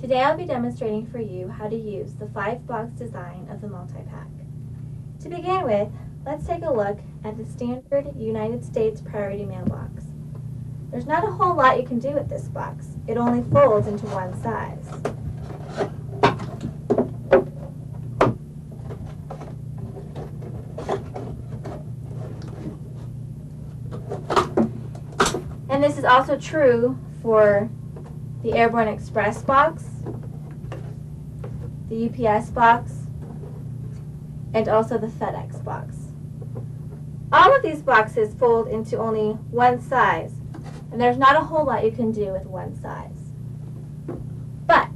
Today I'll be demonstrating for you how to use the 5-box design of the Multi-Pak. To begin with, let's take a look at the standard United States priority mailbox. There's not a whole lot you can do with this box. It only folds into one size. And this is also true for the Airborne Express box, the UPS box, and also the FedEx box. All of these boxes fold into only one size, and there's not a whole lot you can do with one size. But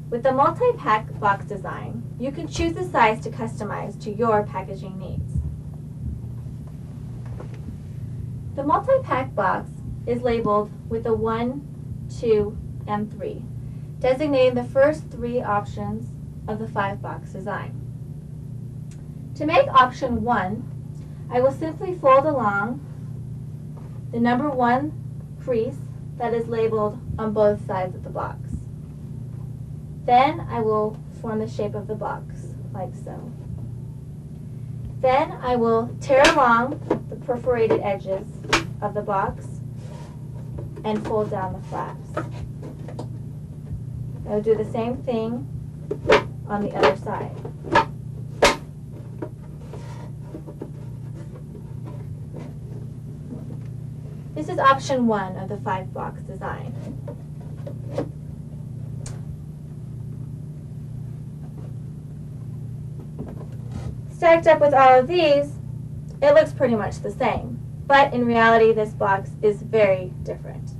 with the Multi-Pak box design, you can choose the size to customize to your packaging needs. The Multi-Pak box is labeled with a 1, 2, and 3, designating the first 3 options of the 5-box design. To make option 1, I will simply fold along the number 1 crease that is labeled on both sides of the box. Then I will form the shape of the box, like so. Then I will tear along the perforated edges of the box and fold down the flaps. I will do the same thing on the other side. This is option 1 of the 5-box design. Stacked up with all of these, it looks pretty much the same, but in reality this box is very different.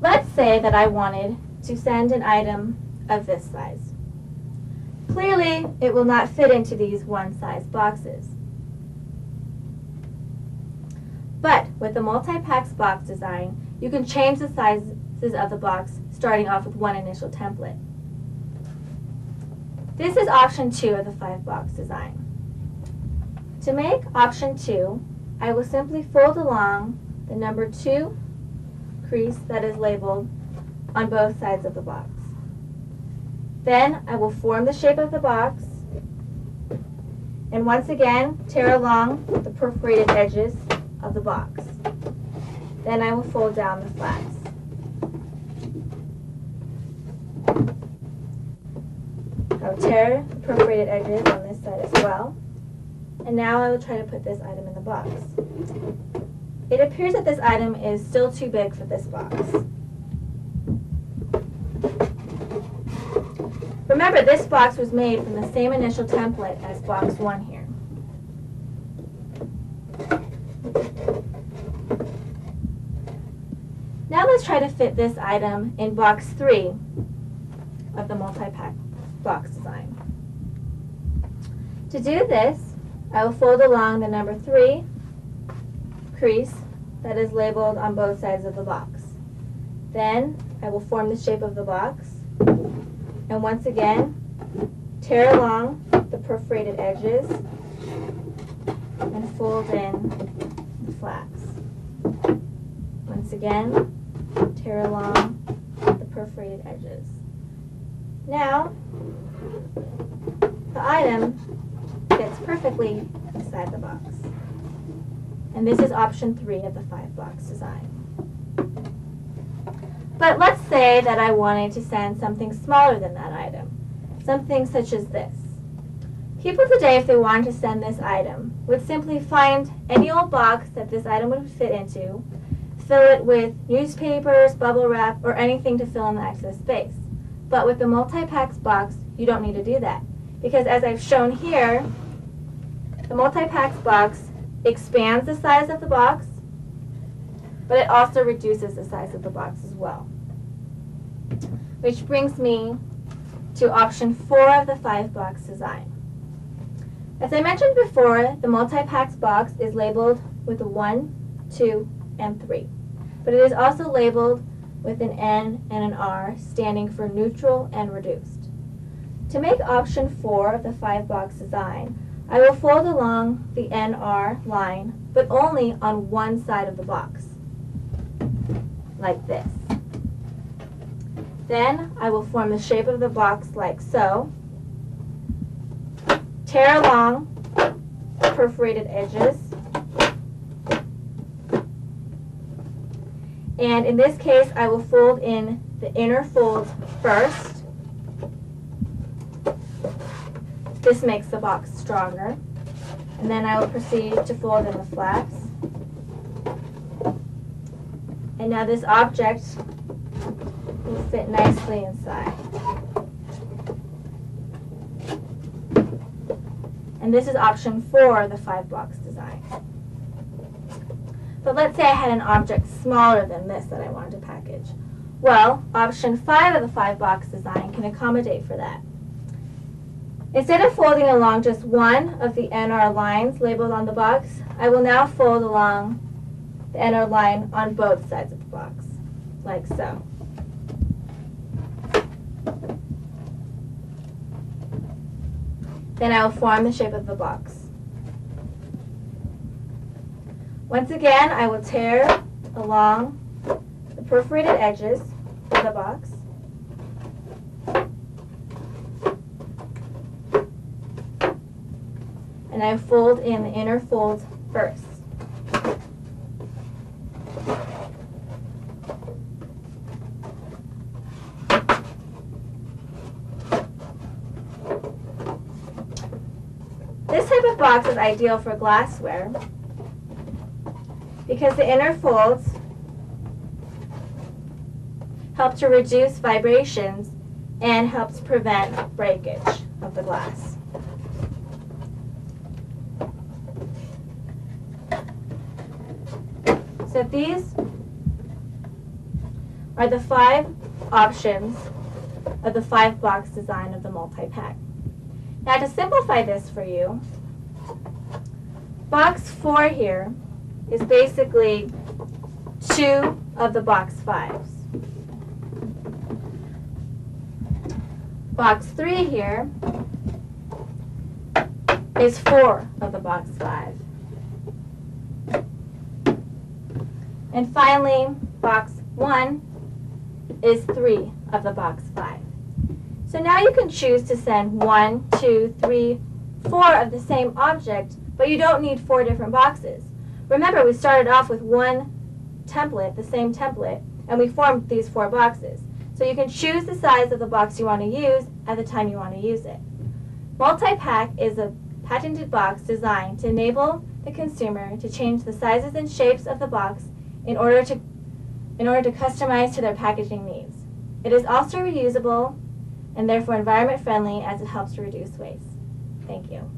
Let's say that I wanted to send an item of this size. Clearly, it will not fit into these one-size boxes. But with the Multi-Pak's box design, you can change the sizes of the box starting off with one initial template. This is option 2 of the 5-box design. To make option 2, I will simply fold along the number 2 crease that is labeled on both sides of the box. Then I will form the shape of the box and once again tear along the perforated edges of the box. Then I will fold down the flaps. I will tear the perforated edges on this side as well. And now I will try to put this item in the box. It appears that this item is still too big for this box. Remember, this box was made from the same initial template as box 1 here. Now let's try to fit this item in box 3 of the Multi-Pak box design. To do this, I will fold along the number 3 crease that is labeled on both sides of the box. Then I will form the shape of the box and once again tear along the perforated edges and fold in the flaps. Once again, tear along the perforated edges. Now, the item fits perfectly inside the box. And this is option 3 of the 5-box design. But let's say that I wanted to send something smaller than that item, something such as this. People today, if they wanted to send this item, would simply find any old box that this item would fit into, fill it with newspapers, bubble wrap, or anything to fill in the excess space. But with the Multi-Pak's box, you don't need to do that, because as I've shown here, the Multi-Pak's box expands the size of the box, but it also reduces the size of the box as well. Which brings me to option 4 of the 5-box design. As I mentioned before, the Multi-Pak's box is labeled with a 1, 2, and 3, but it is also labeled with an N and an R standing for neutral and reduced. To make option 4 of the 5-box design, I will fold along the NR line, but only on one side of the box, like this. Then I will form the shape of the box like so. Tear along perforated edges. And in this case, I will fold in the inner folds first. This makes the box stronger. And then I will proceed to fold in the flaps. And now this object will fit nicely inside. And this is option 4 of the 5-box design. But let's say I had an object smaller than this that I wanted to package. Well, option 5 of the 5-box design can accommodate for that. Instead of folding along just one of the NR lines labeled on the box, I will now fold along the NR line on both sides of the box, like so. Then I will form the shape of the box. Once again, I will tear along the perforated edges of the box. And I fold in the inner folds first. This type of box is ideal for glassware because the inner folds help to reduce vibrations and helps prevent breakage of the glass. So these are the 5 options of the 5-box design of the Multi-Pak. Now to simplify this for you, box 4 here is basically 2 of the box 5s. Box 3 here is 4 of the box 5. And finally, box 1 is 3 of the box 5. So now you can choose to send 1, 2, 3, 4 of the same object, but you don't need 4 different boxes. Remember, we started off with one template, the same template, and we formed these 4 boxes. So you can choose the size of the box you want to use at the time you want to use it. Multi-Pak is a patented box designed to enable the consumer to change the sizes and shapes of the box in order to customize to their packaging needs. It is also reusable and therefore environment friendly as it helps to reduce waste. Thank you.